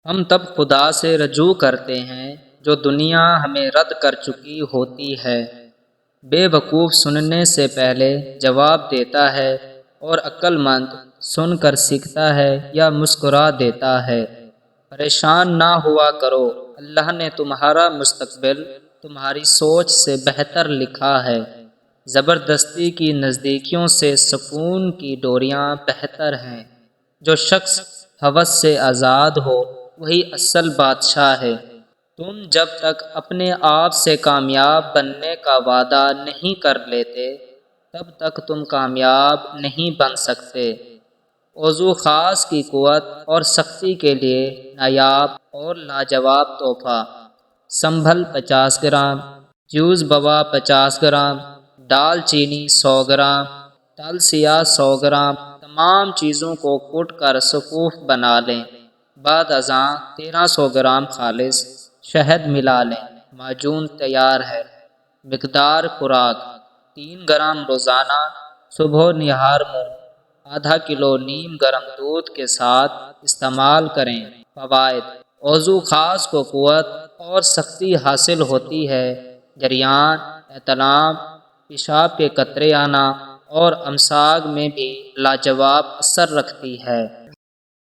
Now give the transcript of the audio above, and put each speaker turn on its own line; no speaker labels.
ہم تب خدا سے رجوع کرتے ہیں جو دنیا ہمیں رد کر چکی ہوتی ہے۔ بے وقوف سننے سے پہلے جواب دیتا ہے اور عقل مند سن کر سیکھتا ہے یا مسکرا دیتا ہے۔ پریشان نہ ہوا کرو، اللہ نے تمہارا مستقبل تمہاری سوچ سے بہتر لکھا ہے۔ زبردستی کی نزدیکیوں سے سکون کی ڈوریاں بہتر ہیں۔ جو شخص ہوس سے آزاد ہو وہی اصل بادشاہ ہے۔ تم جب تک اپنے آپ سے کامیاب بننے کا وعدہ نہیں کر لیتے تب تک تم کامیاب نہیں بن سکتے۔ وضو خاص کی قوت اور سختی کے لیے نایاب اور لاجواب تحفہ۔ سنبھل 50 گرام، جوز بوا 50 گرام، دال چینی 100 گرام، تل سیاہ 100 گرام، تمام چیزوں کو کوٹ کر صفوف بنا لیں۔ بعد ازاں 1300 گرام خالص شہد ملا لیں۔ معجون تیار ہے۔ مقدار خوراک 3 گرام روزانہ، صبح و نہار منہ آدھا کلو نیم گرم دودھ کے ساتھ استعمال کریں۔ فوائد: وضو خاص کو قوت اور سختی حاصل ہوتی ہے۔ جریان، احتلام، پیشاب کے قطرے آنا اور امساک میں بھی لاجواب اثر رکھتی ہے۔